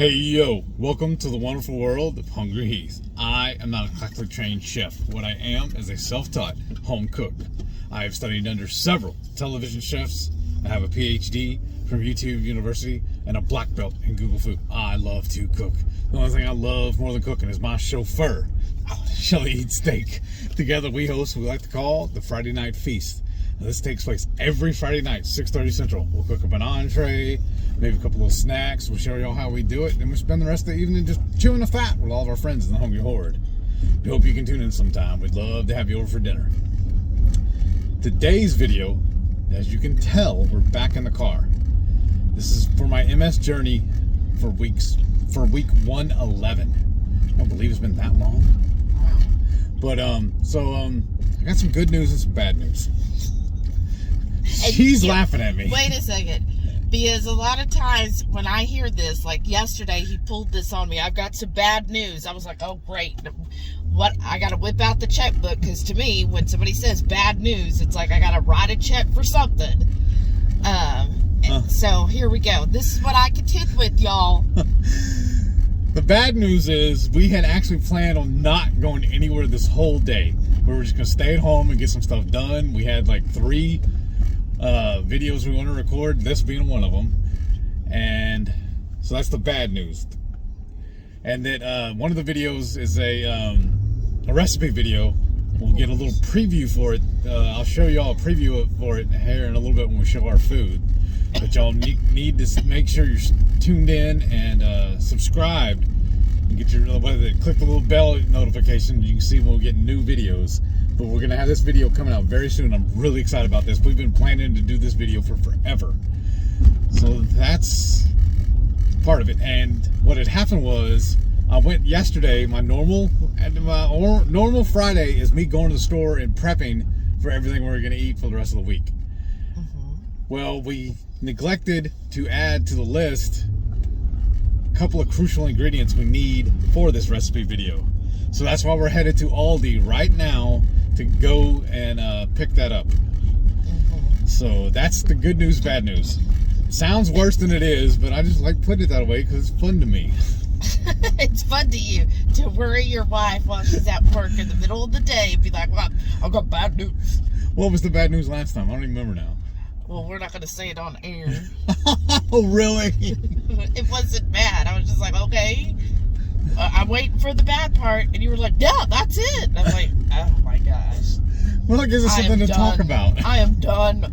Hey yo, welcome to the wonderful world of Hungry Heath. I am not a classically trained chef. What I am is a self-taught home cook. I have studied under several television chefs. I have a PhD from YouTube University and a black belt in Google Food. I love to cook. The only thing I love more than cooking is my chauffeur. Shelly eats steak. Together we host what we like to call the Friday Night Feast. Now, this takes place every Friday night, 6:30 Central. We'll cook up an entree, maybe a couple little snacks. We'll show y'all how we do it. And we spend the rest of the evening just chewing the fat with all of our friends in the Hungry Horde. We hope you can tune in sometime. We'd love to have you over for dinner. Today's video, as you can tell, we're back in the car. This is for my MS journey for week 111. I don't believe it's been that long. Wow. But I got some good news and some bad news. She's laughing at me. Wait a second. Because a lot of times when I hear this, like yesterday, he pulled this on me. I've got some bad news. I was like, oh, great. What? I got to whip out the checkbook because to me, when somebody says bad news, it's like I got to write a check for something. So here we go. This is what I contend with, y'all. The bad news is we had actually planned on not going anywhere this whole day. We were just going to stay at home and get some stuff done. We had like 3 videos we want to record, this being one of them. And so that's the bad news. And then one of the videos is a recipe video. We'll get a little preview for it. I'll show y'all a preview for it here in a little bit when we show our food. But y'all need to make sure you're tuned in and subscribed and get your click the little bell notification. You can see when we get new videos. But we're gonna have this video coming out very soon. I'm really excited about this. We've been planning to do this video for forever. So that's part of it. And what had happened was I went yesterday. My normal Friday is me going to the store and prepping for everything we're gonna eat for the rest of the week. Well, we neglected to add to the list a couple of crucial ingredients we need for this recipe video. So that's why we're headed to Aldi right now to go and pick that up. So that's the good news, bad news. Sounds worse than it is, but I just like putting it that way because it's fun to me. It's fun to you to worry your wife while she's at work in the middle of the day and be like, well, I've got bad news. What was the bad news last time? I don't even remember now. Well, we're not going to say it on air. Oh, really? It wasn't bad. I was just like, okay. I'm waiting for the bad part. And you were like, yeah, that's it. And I'm like, oh my gosh. Well, it gives us something to talk about. I am done.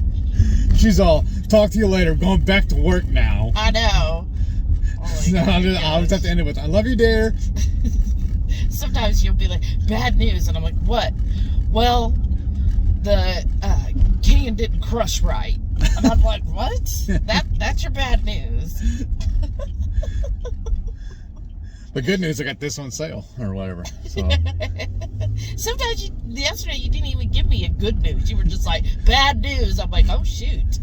She's all, talk to you later. Going back to work now. I know. So I always have to end it with, I love you, dear. Sometimes you'll be like, bad news. And I'm like, what? Well, the can didn't crush right. And I'm like, what? That's your bad news. The good news, I got this on sale or whatever. So. Sometimes yesterday you didn't even give me a good news. You were just like, bad news. I'm like, oh shoot.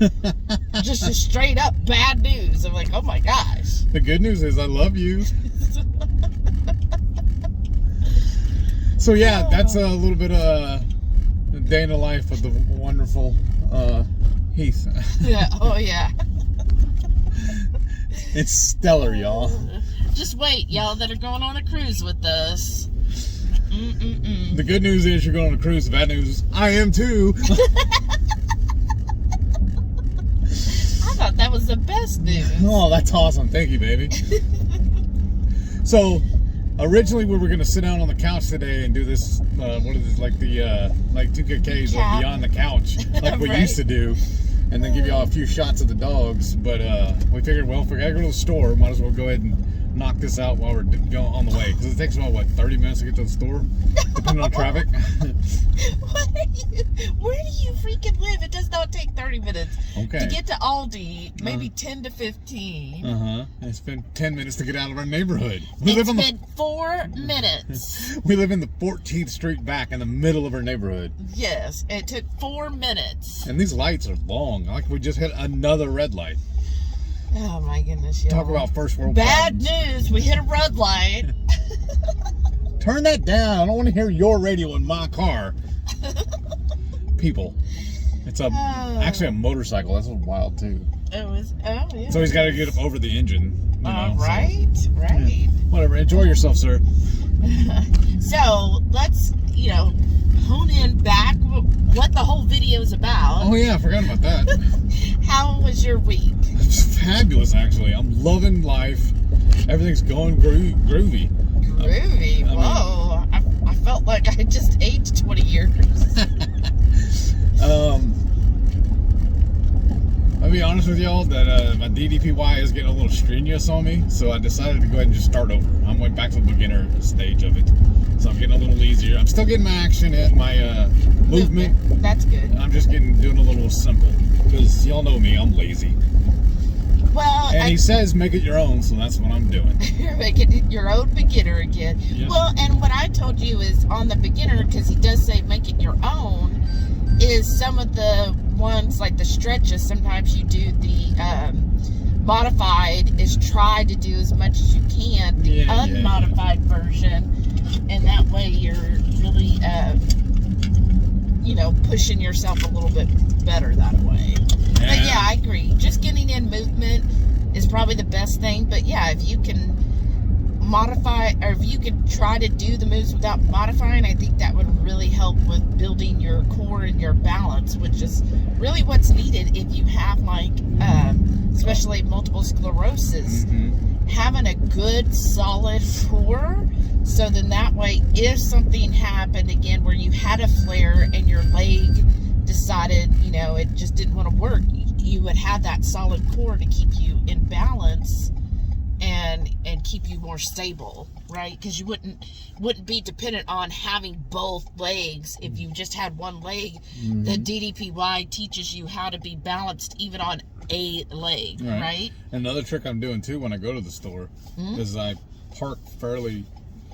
Just a straight up bad news. I'm like, oh my gosh. The good news is I love you. So yeah, that's a little bit of the day in the life of the wonderful Heath. Yeah, oh yeah. It's stellar, y'all. Just wait, y'all that are going on a cruise with us. The good news is you're going on a cruise. The bad news, I am too. I thought that was the best news. Oh, that's awesome. Thank you, baby. So, originally we were going to sit down on the couch today and do this, what is it, like the, like 2KKs, like Beyond the Couch, like we used to do. And then give y'all a few shots of the dogs. But we figured, well, if we gotta go to the store, might as well go ahead and knock this out while we're going on the way. Because it takes about, what, 30 minutes to get to the store? Depending on traffic. Where do you freaking live? It does not take 30 minutes. Okay. To get to Aldi, maybe 10 to 15. And it's been 10 minutes to get out of our neighborhood. It's been 4 minutes. We live in the 14th Street back in the middle of our neighborhood. Yes, it took 4 minutes. And these lights are long. Like we just hit another red light. Oh my goodness, y'all. Talk about first world bad problems. News. We hit a red light. Turn that down. I don't want to hear your radio in my car. People. It's actually a motorcycle. That's wild too. It was, oh yeah. So he's got to get up over the engine. You know, right. Yeah. Whatever. Enjoy yourself, sir. So let's, hone in back what the whole video is about. Oh yeah, I forgot about that. How was your week? It's fabulous, actually. I'm loving life. Everything's going groovy. Groovy. Whoa. I felt like I just aged 20 years. I'll be honest with y'all that my DDPY is getting a little strenuous on me, so I decided to go ahead and just start over. I went back to the beginner stage of it, so I'm getting a little easier. I'm still getting my action in, my movement. That's good. I'm just doing a little simple, because y'all know me, I'm lazy. Well, and he says make it your own, so that's what I'm doing. You're making it your own beginner again. Yes. Well, and what I told you is on the beginner, because he does say make it your own, is some of the ones like the stretches, sometimes you do the modified, is try to do as much as you can, the unmodified version, and that way you're really pushing yourself a little bit better that way. But yeah, I agree. Just getting in movement is probably the best thing. But yeah, if you can modify, or if you can try to do the moves without modifying, I think that would really help with building your core and your balance, which is really what's needed if you have especially multiple sclerosis. Mm-hmm. Having a good solid core, so then that way if something happened again where you had a flare and your leg decided it just didn't want to work, you would have that solid core to keep you in balance and keep you more stable, right? Because you wouldn't be dependent on having both legs. If you just had one leg, the DDPY teaches you how to be balanced even on a leg, right? Another trick I'm doing too when I go to the store is I park fairly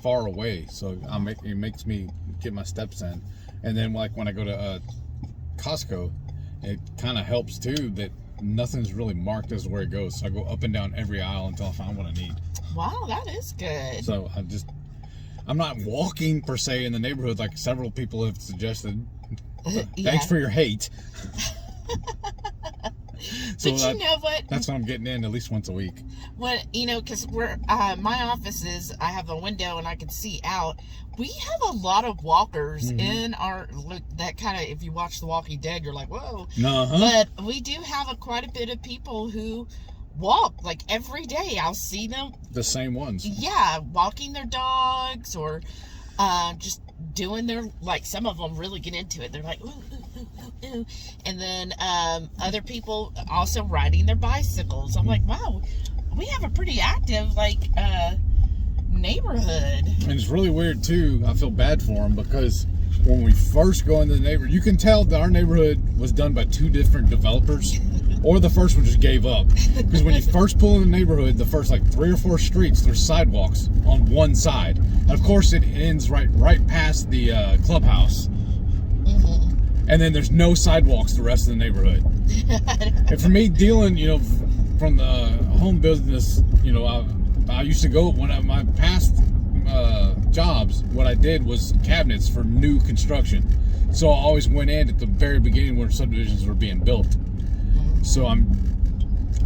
far away, so it makes me get my steps in. And then like when I go to Costco, it kind of helps too that nothing's really marked as where it goes, so I go up and down every aisle until I find what I need. Wow, that is good. So I'm not walking per se in the neighborhood like several people have suggested. Thanks for your hate. So but you know what? That's what I'm getting in at least once a week. Well, because we're my office is, I have a window and I can see out. We have a lot of walkers in our, that kind of, if you watch The Walking Dead, you're like, whoa. But we do have quite a bit of people who walk like every day. I'll see them. The same ones. Yeah, walking their dogs or just doing their, like some of them really get into it. They're like, ooh, ooh, ooh, ooh. And then other people also riding their bicycles. I'm like, wow, we have a pretty active neighborhood. And it's really weird too. I feel bad for them because when we first go into the neighborhood, you can tell that our neighborhood was done by two different developers, or the first one just gave up. Because when you first pull in the neighborhood, the first like 3 or 4 streets, there's sidewalks on one side, and of course it ends right past the clubhouse. And then there's no sidewalks the rest of the neighborhood. And for me, dealing, from the home business, I used to go, my past jobs, what I did was cabinets for new construction. So I always went in at the very beginning where subdivisions were being built. So I'm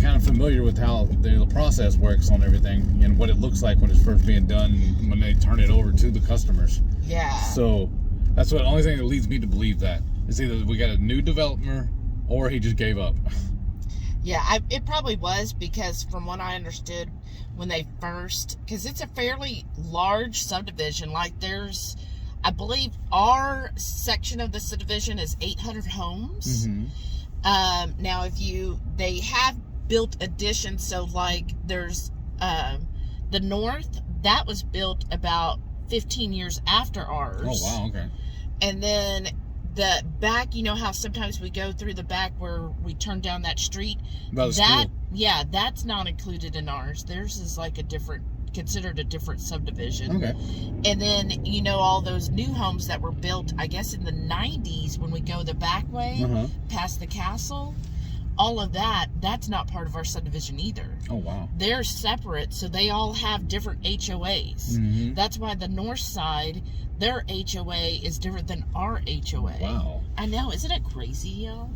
kind of familiar with how the process works on everything and what it looks like when it's first being done when they turn it over to the customers. Yeah. So that's the only thing that leads me to believe that. It's either we got a new developer or he just gave up. Yeah, it probably was, because from what I understood when they first, because it's a fairly large subdivision, like there's, I believe our section of the subdivision is 800 homes. Now they have built additions, so like there's the north, that was built about 15 years after ours. Oh wow, okay. And then the back, how sometimes we go through the back where we turn down that street, yeah, that's not included in ours. Theirs is like considered a different subdivision. Okay. And then all those new homes that were built, I guess in the 90s, when we go the back way past the castle, all of that's not part of our subdivision either. Oh wow. They're separate, so they all have different HOAs. That's why the north side, their HOA is different than our HOA. Wow. I know, isn't it crazy, y'all?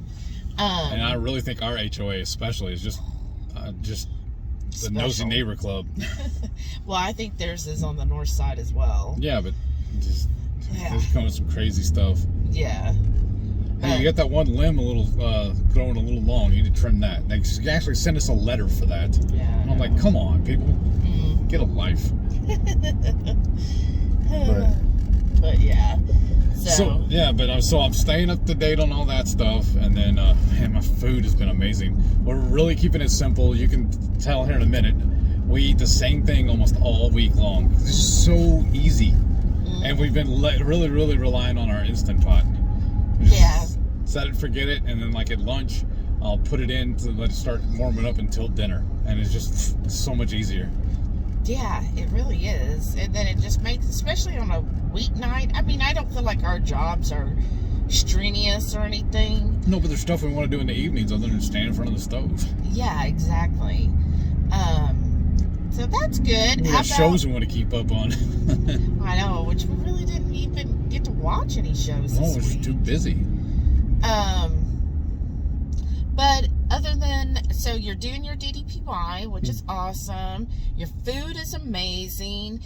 And I really think our HOA especially is just the Nosy Neighbor Club. Well, I think theirs is on the north side as well. Yeah, but just there's coming some crazy stuff. Yeah. Hey, you got that one limb growing a little long. You need to trim that. They actually sent us a letter for that. Yeah. And I'm like, come on, people, get a life. But yeah. So yeah, but I'm staying up to date on all that stuff, and then man, my food has been amazing. We're really keeping it simple. You can tell here in a minute. We eat the same thing almost all week long. It's so easy, and we've been really relying on our Instant Pot. Yeah. Set it, forget it, and then like at lunch, I'll put it in to let it start warming up until dinner, and it's just so much easier. Yeah, it really is. And then it just makes, especially on a weeknight, I mean, I don't feel like our jobs are strenuous or anything. No, but there's stuff we want to do in the evenings other than stand in front of the stove. Yeah, exactly. So that's good. We have shows we want to keep up on. I know, which we really didn't even get to watch any shows this we're week. just too busy. But other than, so you're doing your DDPY, which is awesome. Your food is amazing.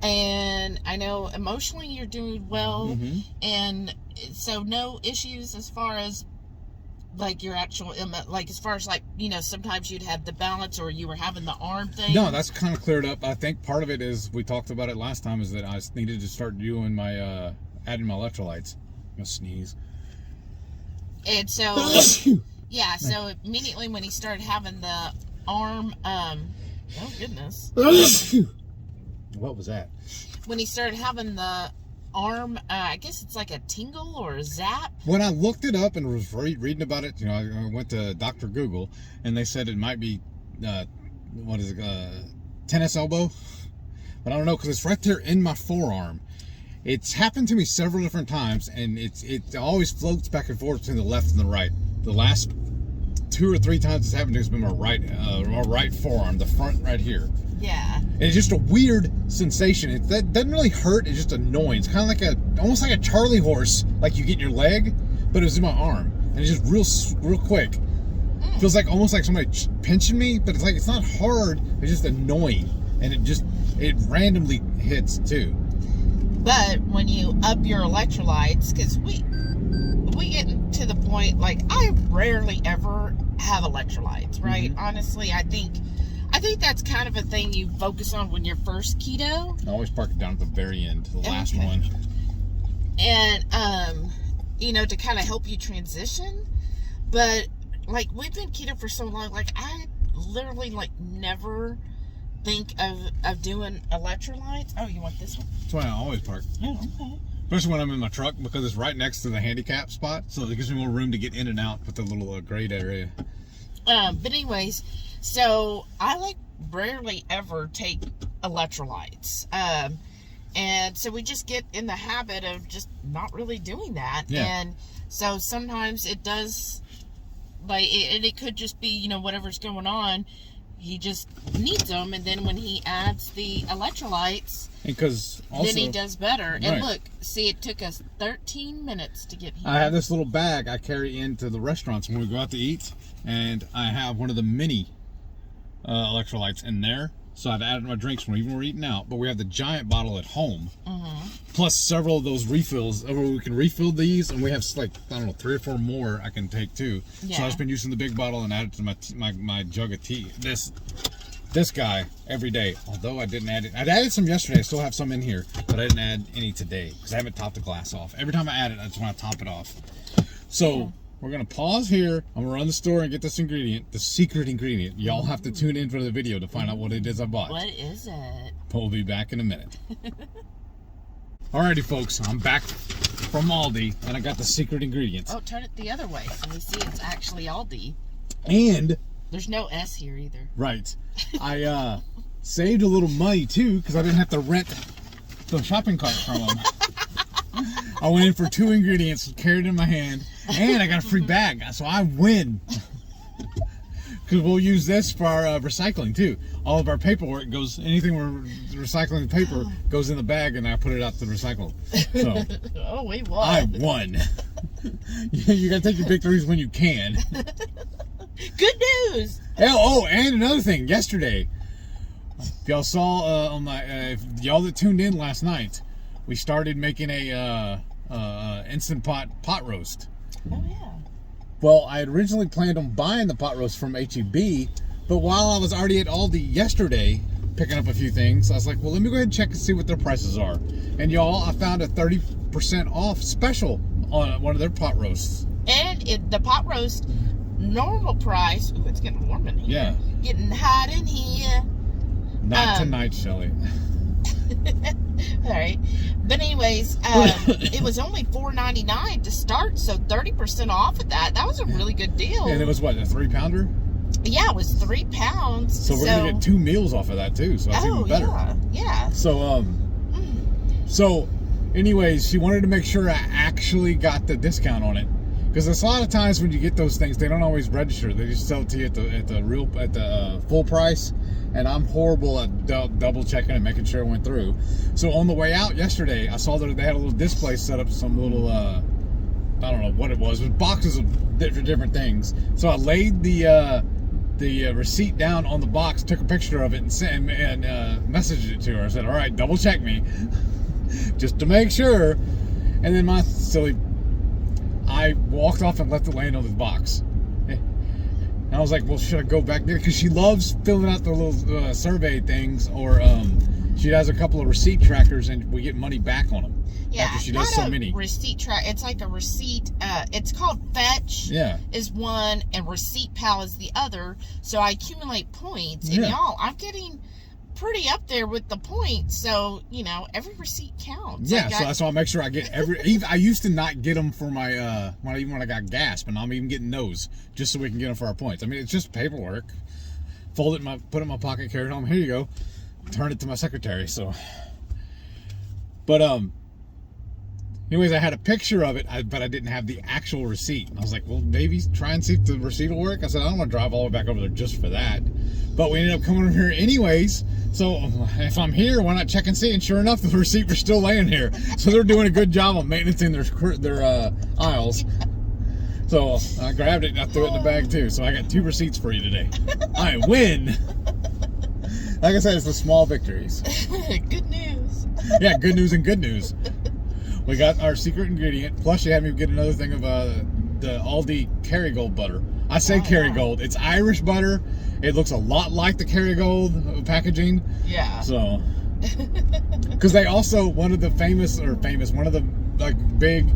And I know emotionally you're doing well. And so no issues as far as like your actual, like as far as like, you know, sometimes you'd have the balance or you were having the arm thing. No, that's kind of cleared up. I think part of it is, we talked about it last time, is that I needed to start doing my, adding my electrolytes. I'm going to sneeze. And so, yeah, so immediately when he started having the arm, oh goodness. What was that? When he started having the arm, I guess it's like a tingle or a zap. When I looked it up and was reading about it, you know, I went to Dr. Google, and they said it might be, tennis elbow? But I don't know, because it's right there in my forearm. It's happened to me several different times, and it always floats back and forth between the left and the right. The last 2 or 3 times it's happened to me has been my right forearm, the front right here. Yeah. And it's just a weird sensation. It doesn't really hurt. It's just annoying. It's kind of like almost like a Charlie horse, like you get in your leg, but it was in my arm, and it's just real quick. Feels like almost like somebody pinching me, but it's like it's not hard. It's just annoying, and it randomly hits too. But when you up your electrolytes, because we get to the point, like I rarely ever have electrolytes, right? Honestly, I think that's kind of a thing you focus on when you're first keto. I always park it down at the very end, the last one. And, you know, to kind of help you transition. But, like, we've been keto for so long, like, I literally, like, never think of doing electrolytes. Oh, you want this one? That's why I always park. Oh, okay. Especially when I'm in my truck, because it's right next to the handicap spot, so it gives me more room to get in and out with the little grate area. But anyways, so I like rarely ever take electrolytes. And so we just get in the habit of just not really doing that. Yeah. And so sometimes it does, like, it could just be, you know, whatever's going on, he just needs them. And then when he adds the electrolytes, Because also, then he does better. Right. And look, see, it took us 13 minutes to get here. I have this little bag I carry into the restaurants when we go out to eat, and I have one of the mini electrolytes in there. So I've added my drinks when we're eating out, but we have the giant bottle at home, plus several of those refills where we can refill these, and we have like, I don't know, 3 or 4 more I can take too. Yeah. So I've just been using the big bottle and added to my jug of tea. This guy every day. Although I didn't add it, I'd added some yesterday. I still have some in here, but I didn't add any today because I haven't topped the glass off. Every time I add it, I just want to top it off. So we're gonna pause here. I'm gonna run the store and get this ingredient, the secret ingredient. Y'all have to tune in for the video to find out what it is I bought. What is it? We'll be back in a minute. Alrighty, folks, I'm back from Aldi, and I got the secret ingredients. Oh, turn it the other way so we see it's actually Aldi. And There's no S here either. right, I saved a little money too because I didn't have to rent the shopping cart from them. I went in for 2 ingredients, carried it in my hand, and I got a free bag, so I win. Because we'll use this for our recycling too. All of our paperwork goes, anything we're recycling paper goes in the bag, and I put it out to recycle. So Oh, we won. I won. You gotta take your victories when you can. Good news. Oh, and another thing. Yesterday, if y'all saw on my, if y'all that tuned in last night, we started making a instant pot roast. Oh yeah. Well, I had originally planned on buying the pot roast from HEB, but while I was already at Aldi yesterday picking up a few things, I was like, well, let me go ahead and check and see what their prices are. And y'all, I found a 30% off special on one of their pot roasts. And the pot roast normal price. Ooh, it's getting warm in here. Yeah. Getting hot in here. Not tonight, Shelly. All right. But anyways, it was only $4.99 to start, so 30% off of that. That was a really good deal. And it was what, a 3-pounder? Yeah, it was 3 pounds. So we're gonna get 2 meals off of that too. So that's even better. Yeah. So so anyways, she wanted to make sure I actually got the discount on it. Because there's a lot of times when you get those things, they don't always register. They just sell it to you at the full price, and I'm horrible at double checking and making sure it went through. So on the way out yesterday, I saw that they had a little display set up, some little I don't know what it was boxes of different things. So I laid the receipt down on the box, took a picture of it, and messaged it to her. I said, "All right, double check me, just to make sure." And then my silly, I walked off and left it laying on the box. And I was like, well, should I go back there? Because she loves filling out the little survey things, or she has a couple of receipt trackers, and we get money back on them. Yeah, after she does so many. Receipt track. It's like a receipt. It's called Fetch. Yeah. Is one, and Receipt Pal is the other. So I accumulate points, and y'all, I'm getting pretty up there with the points, so every receipt counts. Yeah, so that's why I make sure I get every. I used to not get them for my when I got gas, but now I'm even getting those just so we can get them for our points. I mean, it's just paperwork. Fold it, put it in my pocket, carry it home. Here you go. Turn it to my secretary. So, but anyways, I had a picture of it, but I didn't have the actual receipt. I was like, well, maybe try and see if the receipt will work. I said, I don't want to drive all the way back over there just for that. But we ended up coming over here anyways. So if I'm here, why not check and see? And sure enough, the receipt was still laying here. So they're doing a good job of maintaining their aisles. So I grabbed it and I threw it in the bag too. So I got 2 receipts for you today. I win. Like I said, it's the small victories. Good news. Yeah, good news and good news. We got our secret ingredient. Plus, you had me get another thing of the Aldi Kerrygold butter. I say Kerrygold. It's Irish butter. It looks a lot like the Kerrygold packaging. Yeah. So, because they also, one of the big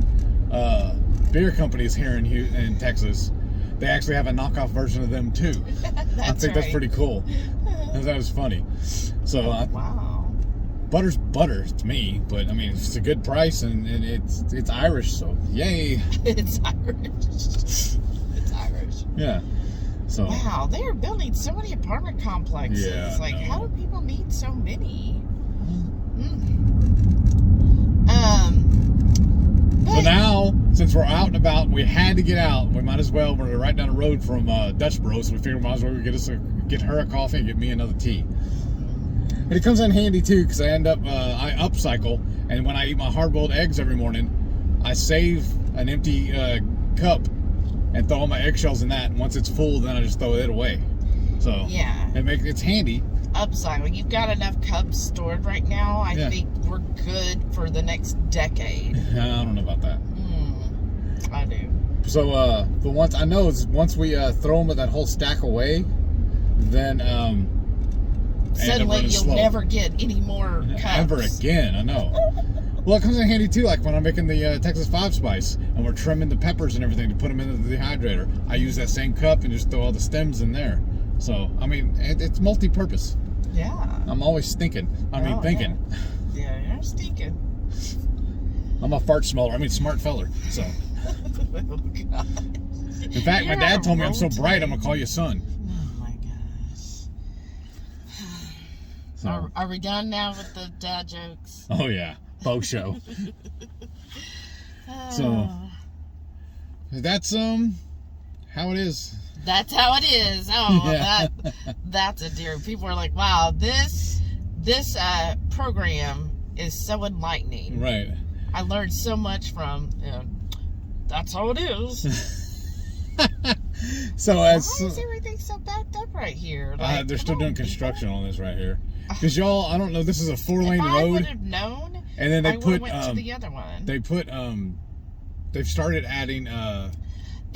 beer companies here in Texas, they actually have a knockoff version of them too. I think that's pretty cool. That was funny. So, wow. Butter's butter to me, but I mean it's a good price and it's Irish, so yay. It's Irish. It's Irish. Yeah. So wow, they are building so many apartment complexes. Yeah, like, how do people need so many? So now, since we're out and about, we had to get out. We might as well. We're right down the road from Dutch Bro, so we figured we might as well get her a coffee and get me another tea. And it comes in handy too, because I upcycle, and when I eat my hard-boiled eggs every morning, I save an empty cup and throw all my eggshells in that. And once it's full, then I just throw it away. So yeah, it's handy. Upcycle. You've got enough cups stored right now. I think we're good for the next decade. I don't know about that. I do. So, but once we throw them with that whole stack away, then suddenly you'll never get any more cups. Ever again, I know. Well, it comes in handy too, like when I'm making the Texas 5 Spice and we're trimming the peppers and everything to put them into the dehydrator. I use that same cup and just throw all the stems in there. So, I mean, it's multi-purpose. Yeah. I'm always thinking. Thinking. Yeah, you're stinking. I'm a fart smeller. Smart feller. So. Oh, God. In fact, my dad told me I'm so bright, I'm going to call you son. Oh, my gosh. So. Are we done now with the dad jokes? Oh, yeah. Faux show. So, that's how it is. That's how it is. Oh, yeah. That's a dear. People are like, wow, this program is so enlightening. Right. I learned so much from. That's how it is. So Why is everything so backed up right here? Like, they're still doing construction on this right here. Because y'all, I don't know, this is a 4-lane road. I would have known. And then they put went to the other one. They put they've started adding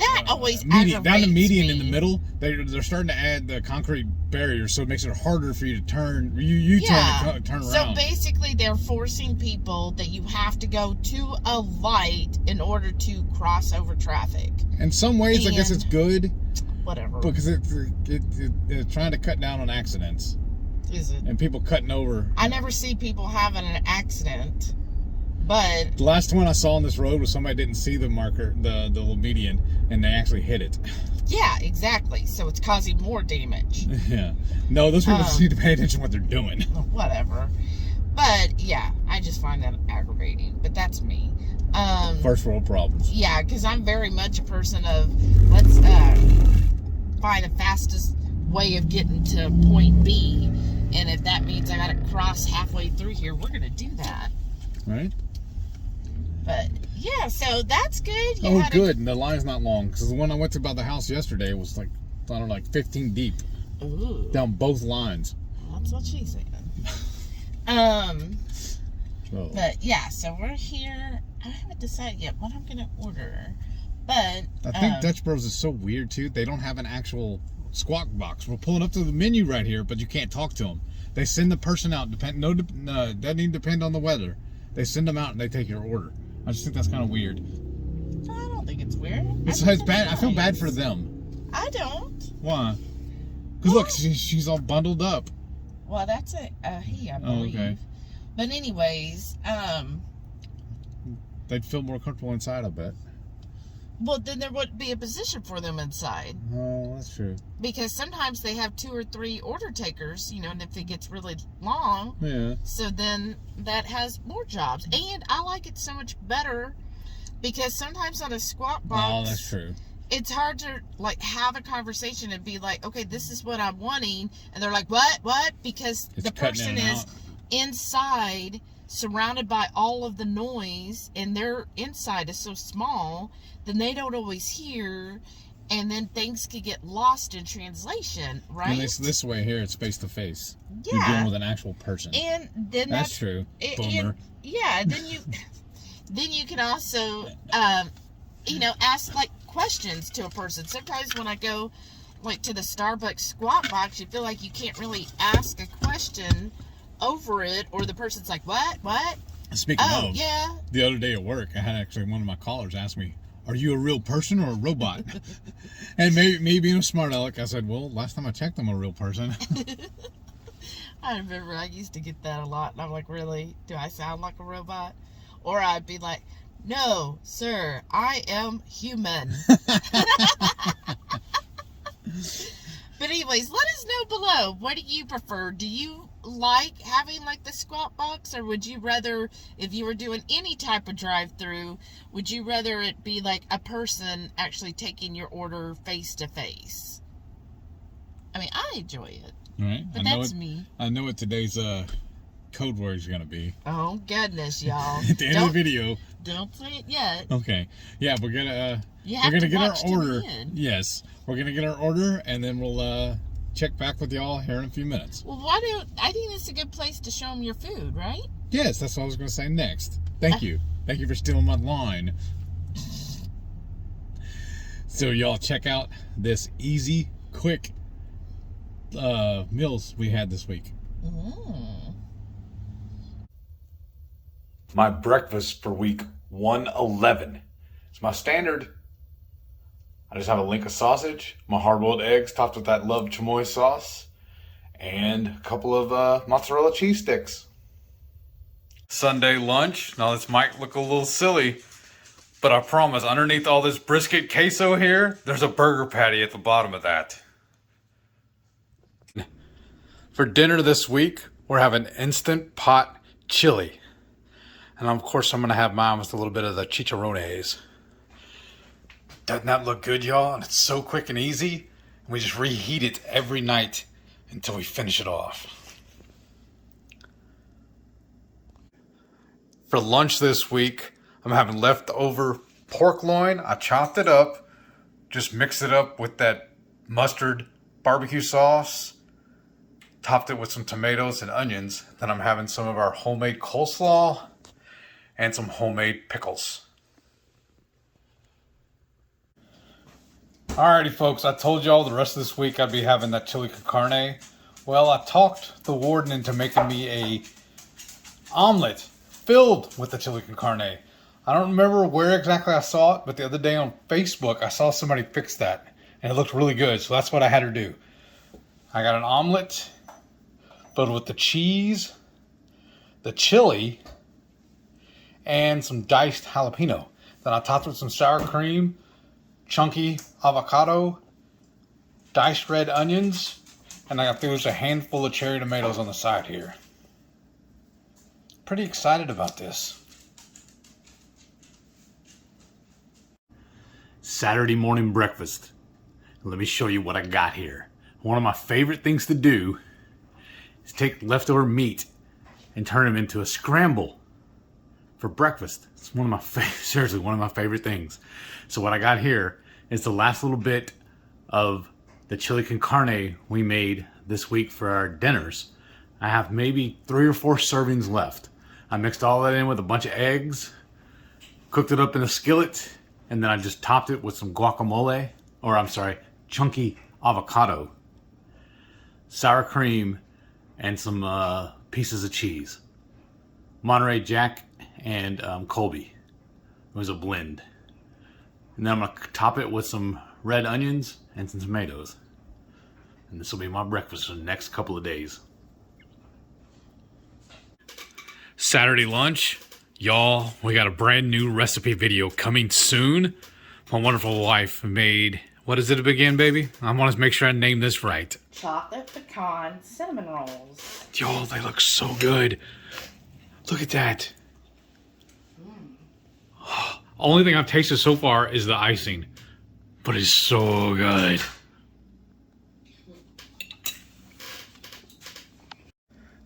that always down the median me. in the middle. They're starting to add the concrete barriers, so it makes it harder for you to turn. You turn around. So basically, they're forcing people that you have to go to a light in order to cross over traffic. In some ways, I guess it's good. Whatever. Because it's trying to cut down on accidents. Is it? And people cutting over. I never see people having an accident. But the last one I saw on this road was somebody didn't see the marker, the little median, and they actually hit it. Yeah, exactly. So it's causing more damage. Yeah. No, those people just need to pay attention to what they're doing. Whatever. But yeah, I just find that aggravating. But that's me. First world problems. Yeah, because I'm very much a person of let's find the fastest way of getting to point B, and if that means I got to cross halfway through here, we're gonna do that. Right. But yeah, so that's good. Good. And the line's not long, because the one I went to about the house yesterday was like, I don't know, like 15 deep. Ooh. Down both lines. Well, that's what she said. But yeah, so we're here. I haven't decided yet what I'm gonna order, but I think Dutch Bros is so weird too. They don't have an actual squawk box. We're pulling up to the menu right here, but you can't talk to them. They send the person out. Doesn't even depend on the weather. They send them out and they take your order. I just think that's kind of weird. I don't think it's weird. It's bad. I feel bad for them. I don't. Why? Because look, she's all bundled up. Well, that's a he, I believe. Oh, okay. But anyways, they'd feel more comfortable inside, I bet. Well, then there wouldn't be a position for them inside. Oh, that's true. Because sometimes they have 2 or 3 order takers, and if it gets really long, yeah. So then that has more jobs. And I like it so much better because sometimes on a squat box, oh, that's true. It's hard to have a conversation and be like, okay, this is what I'm wanting, and they're like, what? Because it's the person is inside, surrounded by all of the noise, and their inside is so small, then they don't always hear, and then things could get lost in translation, right? And this way here, it's face to face. Yeah. You're dealing with an actual person. And then that's true. Boomer. Then you can also, ask questions to a person. Sometimes when I go to the Starbucks squat box, you feel like you can't really ask a question over it, or the person's like, what? Speaking of, yeah. The other day at work, I had actually one of my callers ask me, are you a real person or a robot? And me being a smart aleck, I said, well, last time I checked, I'm a real person. I remember I used to get that a lot, and I'm like, really? Do I sound like a robot? Or I'd be like, no, sir, I am human. But anyways, let us know below. What do you prefer? Do you like having the squat box, or would you rather, if you were doing any type of drive-through, would you rather it be a person actually taking your order face to face? I mean, I enjoy it. Right. But that's me. I know what today's code word is going to be. Oh, goodness, y'all. At the end of the video. Don't say it yet. Okay. Yeah, we're going to get our order. Yes. We're going to get our order, and then we'll check back with y'all here in a few minutes. Well, I think it's a good place to show them your food, right? Yes, that's what I was going to say next. Thank you. Thank you for stealing my line. So y'all check out this easy, quick meals we had this week. My breakfast for week 111. It's my standard. I just have a link of sausage, my hard-boiled eggs topped with that love chamoy sauce, and a couple of mozzarella cheese sticks. Sunday lunch. Now this might look a little silly, but I promise underneath all this brisket queso here, there's a burger patty at the bottom of that. For dinner this week, we're having instant pot chili. And of course, I'm going to have mine with a little bit of the chicharrones. Doesn't that look good, y'all? And it's so quick and easy. And we just reheat it every night until we finish it off. For lunch this week, I'm having leftover pork loin. I chopped it up, Just mixed it up with that mustard barbecue sauce. Topped it with some tomatoes and onions. Then I'm having some of our homemade coleslaw and some homemade pickles. Alrighty folks, I told y'all the rest of this week I'd be having that chili con carne. Well, I talked the warden into making me a omelet filled with the chili con carne. I don't remember where exactly I saw it, but the other day on Facebook I saw somebody fix that and it looked really good, so that's what I had her do. I got an omelet filled with the cheese, the chili, and some diced jalapeno. Then I topped it with some sour cream, chunky avocado, diced red onions, and I threw a handful of cherry tomatoes on the side here. Pretty excited about this. Saturday morning breakfast. Let me show you what I got here. One of my favorite things to do is take leftover meat and turn them into a scramble for breakfast. It's one of my seriously one of my favorite things. So what I got here is the last little bit of the chili con carne we made this week for our dinners. I have maybe 3 or 4 servings left. I mixed all that in with a bunch of eggs, cooked it up in a skillet, and then I just topped it with some guacamole, or I'm sorry, chunky avocado, sour cream, and some pieces of cheese. Monterey Jack and Colby. It was a blend. And then I'm going to top it with some red onions and some tomatoes. And this will be my breakfast for the next couple of days. Saturday lunch. Y'all, we got a brand new recipe video coming soon. My wonderful wife made, what is it again, baby? I want to make sure I name this right. Chocolate pecan cinnamon rolls. Y'all, they look so good. Look at that. Only thing I've tasted so far is the icing, but it's so good.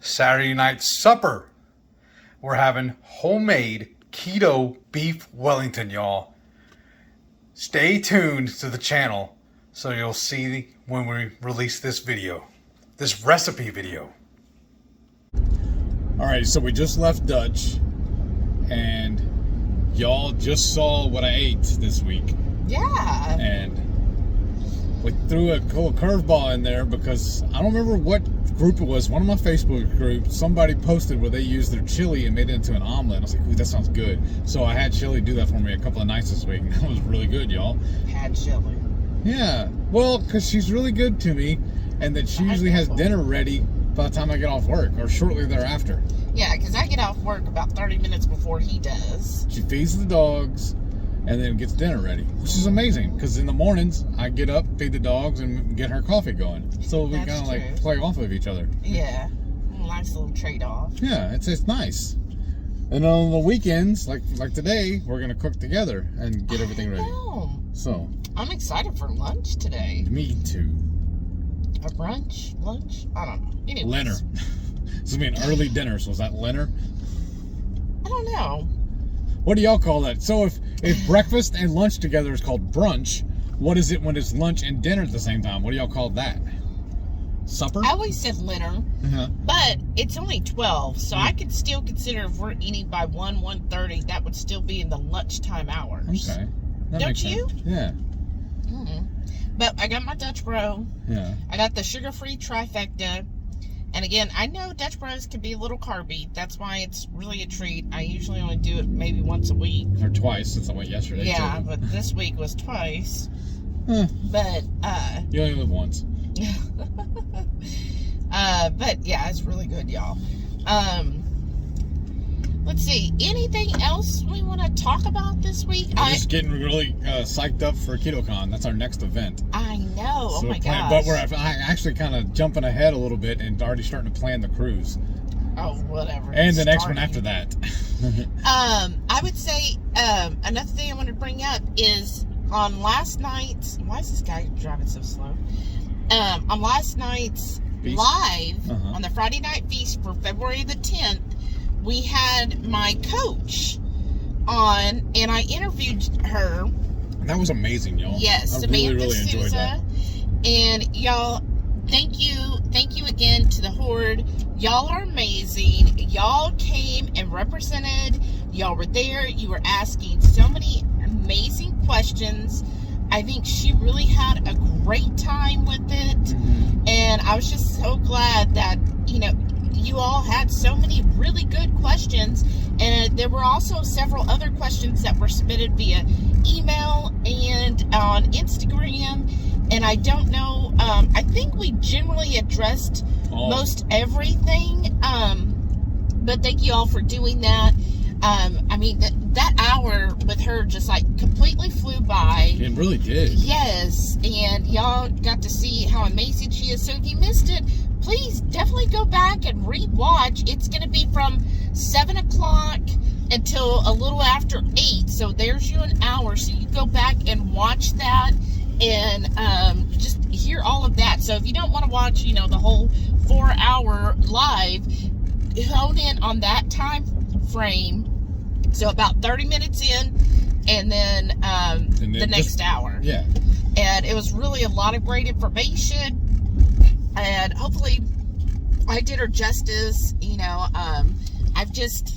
Saturday night supper. We're having homemade keto beef Wellington, y'all. Stay tuned to the channel so you'll see when we release this video, this recipe video. All right, so we just left Dutch, and y'all just saw what I ate this week. Yeah. And we threw a little curveball in there because I don't remember what group it was. One of my Facebook groups, somebody posted where they used their chili and made it into an omelet. I was like, ooh, that sounds good. So I had chili do that for me a couple of nights this week. And that was really good, y'all. Had chili. Yeah. Well, because she's really good to me, and that she usually has dinner ready by the time I get off work or shortly thereafter. Yeah, because I get off work about 30 minutes before he does. She feeds the dogs and then gets dinner ready, which is amazing because in the mornings I get up, feed the dogs, and get her coffee going. So we kind of like play off of each other. Yeah, nice little trade-off. Yeah, it's nice. And on the weekends, like today, we're gonna cook together and get everything ready. So I'm excited for lunch today. Me too. A brunch, lunch, I don't know. Anyways. Dinner. This will be an early dinner. So is that dinner? I don't know. What do y'all call that? So if breakfast and lunch together is called brunch, what is it when it's lunch and dinner at the same time? What do y'all call that? Supper? I always said dinner, but it's only 12, so I could still consider if we're eating by 1:30, that would still be in the lunchtime hours. Okay. Don't you? Yeah. But I got my Dutch Bro. Yeah. I got the sugar-free trifecta. And again, I know Dutch Bros can be a little carby. That's why it's really a treat. I usually only do it maybe once a week. Or twice, since I went yesterday, yeah, too. But this week was twice. But, you only live once. But, yeah, it's really good, y'all. Let's see. Anything else we want to talk about this week? I'm just getting really psyched up for KetoCon. That's our next event. I know. So oh my gosh. But we're actually kind of jumping ahead a little bit and already starting to plan the cruise. Oh, whatever. And the next one after that. I would say another thing I want to bring up is on last night's... Why is this guy driving so slow? On last night's Feast? live, on the Friday Night Feast for February the 10th, we had my coach on, and I interviewed her That was amazing, y'all. Yes, I Samantha really enjoyed that. And y'all, thank you again to the Horde. Y'all are amazing. Y'all came and represented. Y'all were there. You were asking so many amazing questions. I think she really had a great time with it. Mm-hmm. And I was just so glad that, you all had so many really good questions. And there were also several other questions that were submitted via email and on Instagram. And I don't know, I think we generally addressed most everything. But thank you all for doing that. That hour with her just like completely flew by. It really did. Yes, and y'all got to see how amazing she is. So if you missed it, please definitely go back and re-watch. It's going to be from 7 o'clock until a little after 8. So there's you an hour. So you go back and watch that and just hear all of that. So if you don't want to watch, the whole 4-hour live, hone in on that time frame. So about 30 minutes in, and then the next hour. Yeah. And it was really a lot of great information. And hopefully I did her justice. I've just,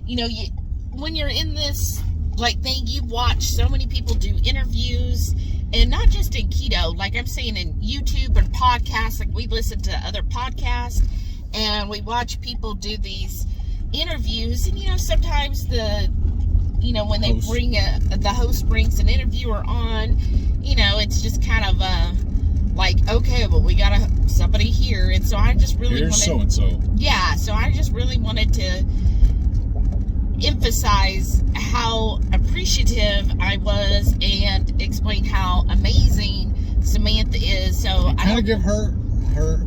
when you're in this thing, you watch so many people do interviews, and not just in keto, like I'm saying in YouTube and podcasts. Like we listen to other podcasts and we watch people do these interviews, and sometimes when they bring the host brings an interviewer on, it's just kind of okay, well, we got somebody here. And so I just really wanted, so-and-so. Yeah, so I just really wanted to emphasize how appreciative I was and explain how amazing Samantha is. So I kind of give her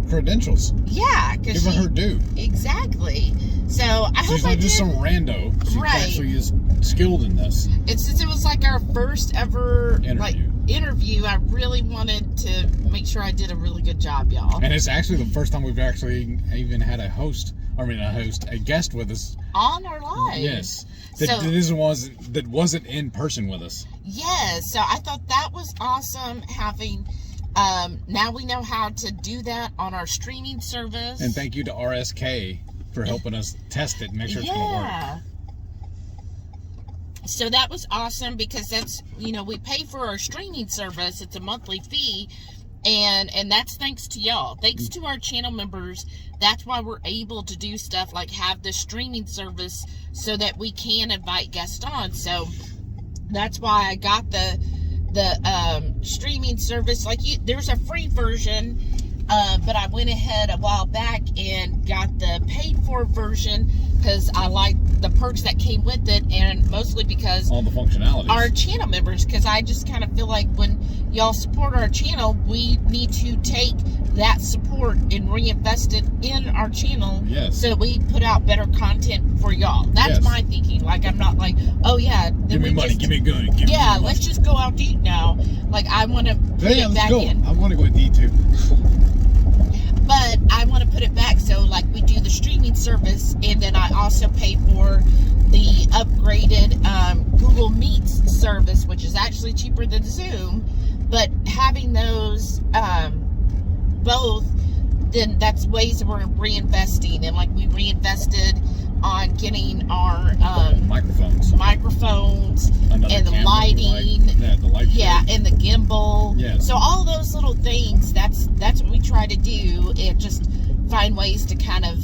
credentials. Yeah, give her her due. Exactly. So I hope she's not just some rando. She actually is skilled in this. And since it was like our first ever interview, I really wanted to make sure I did a really good job, y'all. And it's actually the first time we've actually even had a guest with us on our live. Yes. That wasn't in person with us. Yes. So I thought that was awesome having. Now we know how to do that on our streaming service. And thank you to RSK for helping us test it and make sure it's going to work. So that was awesome because that's, we pay for our streaming service. It's a monthly fee. And that's thanks to y'all. Thanks to our channel members. That's why we're able to do stuff like have the streaming service so that we can invite guests on. So that's why I got the streaming service. There's a free version, but I went ahead a while back and got the paid for version because I like the perks that came with it, and mostly because all the functionalities, our channel members, because I just kind of feel like when y'all support our channel, we need to take that support and reinvest it in our channel. Yes. So we put out better content for y'all. That's my thinking. I'm not like, oh yeah, give me money, give me good. Let's just go out to eat now. I want to put it back in. I want to go to eat too. But I want to put it back so we do the streaming service, and then I also pay for the upgraded Google Meets service, which is actually cheaper than Zoom. But having those both, then that's ways that we're reinvesting. And we reinvested on getting our microphones and the lighting, the light and the gimbal. So all those little things, that's what we try to do, and just find ways to kind of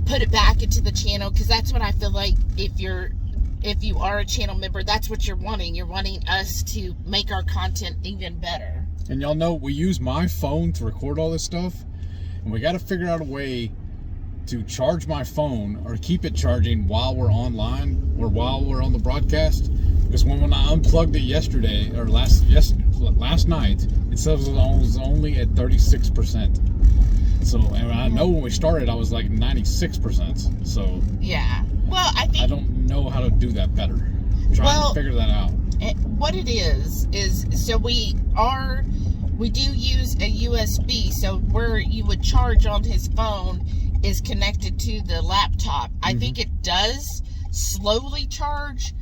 put it back into the channel, because that's what I feel like if you are a channel member, that's what you're wanting. You're wanting us to make our content even better. And y'all know we use my phone to record all this stuff, and we got to figure out a way to charge my phone or keep it charging while we're online or while we're on the broadcast. Because when I unplugged it yesterday or last night, it says it was only at 36%. So, and I know when we started, I was like 96%. So yeah. Well, I don't know how to do that better. I'm trying to figure that out. What it is so we do use a USB. So where you would charge on his phone is connected to the laptop. I think it does slowly charge,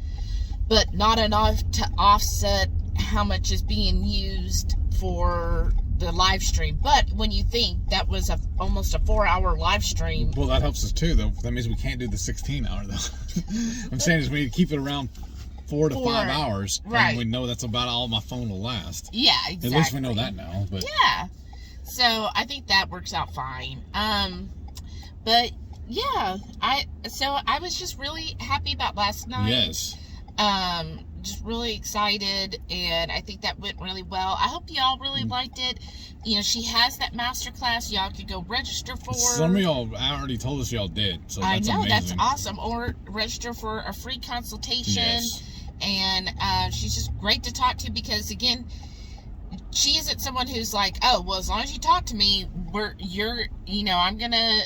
but not enough to offset how much is being used for the live stream. But when you think that was almost a 4-hour live stream. Well, that helps us too, though. That means we can't do the 16-hour, though. I'm saying is we need to keep it around 4 to 5 hours. Right. And we know that's about all my phone will last. Yeah, exactly. At least we know that now. But yeah. So I think that works out fine. But yeah, I was just really happy about last night. Yes. Just really excited, and I think that went really well. I hope y'all really liked it. You know, she has that master class y'all could go register for. Some of y'all already told us y'all did, so that's I know, amazing. that's awesome. Or register for a free consultation. Yes. And she's just great to talk to, because again, she isn't someone who's like, oh, well, as long as you talk to me, I'm gonna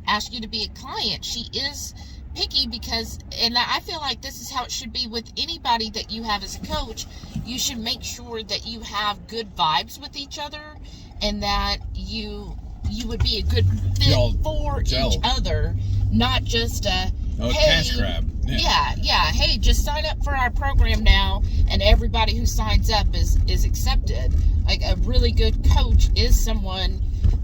ask you to be a client. She is picky, because, and I feel like this is how it should be with anybody that you have as a coach. You should make sure that you have good vibes with each other, and that you would be a good fit for each other, not just a cash grab. Yeah. Hey, just sign up for our program now, and everybody who signs up is accepted. Like, a really good coach is someone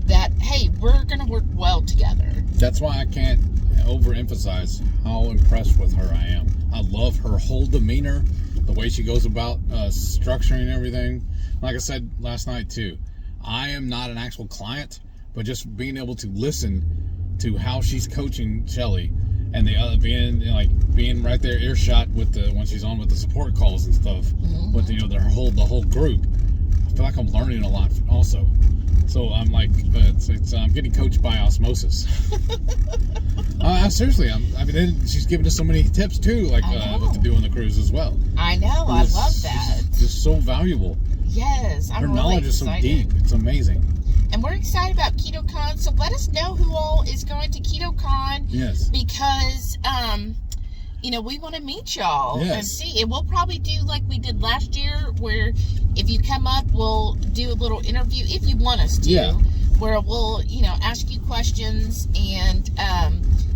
that, hey, we're gonna work well together. That's why I can't overemphasize how impressed with her I am. I love her whole demeanor, the way she goes about structuring everything. Like I said last night too, I am not an actual client, but just being able to listen to how she's coaching Shelly, and the other being right there earshot with when she's on with the support calls and stuff, with the whole group. I feel like I'm learning a lot also. So I'm like, I'm getting coached by osmosis. Seriously, she's giving us so many tips too, like what to do on the cruise as well. I know, I love that. It's just so valuable. Yes, her knowledge is so deep. It's amazing. And we're excited about KetoCon, so let us know who all is going to KetoCon. Yes. Because, we want to meet y'all and see. And we'll probably do like we did last year, where if you come up, we'll do a little interview, if you want us to. Yeah. Where we'll, ask you questions and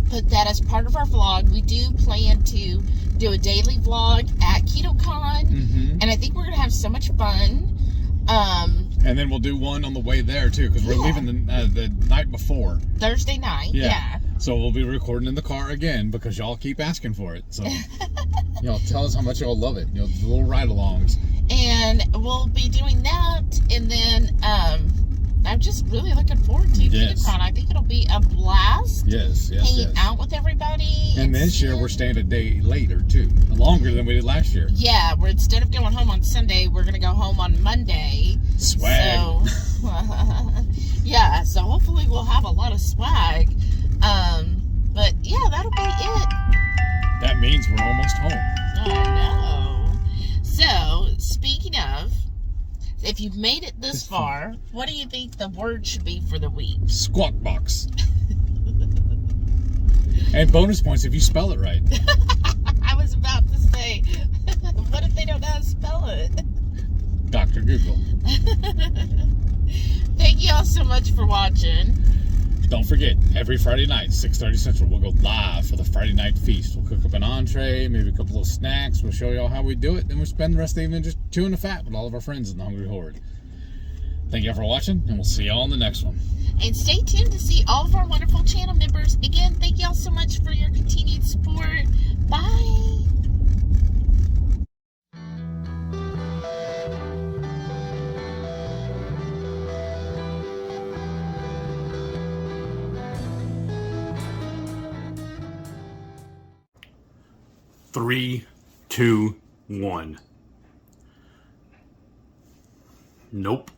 put that as part of our vlog. We do plan to do a daily vlog at KetoCon. And I think we're going to have so much fun. And then we'll do one on the way there too, because we're leaving the night before. Thursday night, yeah. So we'll be recording in the car again, because y'all keep asking for it. So y'all tell us how much y'all love it. The little ride-alongs. And we'll be doing that, and then I'm just really looking forward to KetoCon. I think it'll be a blast. Yes. Hanging out with everybody. And this year we're staying a day later too, longer than we did last year. Yeah, we're instead of going home on Sunday, we're gonna go home on Monday. Swag. So, yeah. So hopefully we'll have a lot of swag. But yeah, that'll be it. That means we're almost home. I know. So speaking of, if you've made it this far, what do you think the word should be for the week? Squawk box. And bonus points if you spell it right. I was about to say, what if they don't know how to spell it? Dr. Google. Thank you all so much for watching. Don't forget, every Friday night, 6:30 Central, we'll go live for the Friday night feast. We'll cook up an entree, maybe a couple of snacks. We'll show y'all how we do it. Then we'll spend the rest of the evening just chewing the fat with all of our friends in the Hungry Horde. Thank y'all for watching, and we'll see y'all on the next one. And stay tuned to see all of our wonderful channel members. Again, thank y'all so much for your continued support. Bye. Three, two, one. Nope.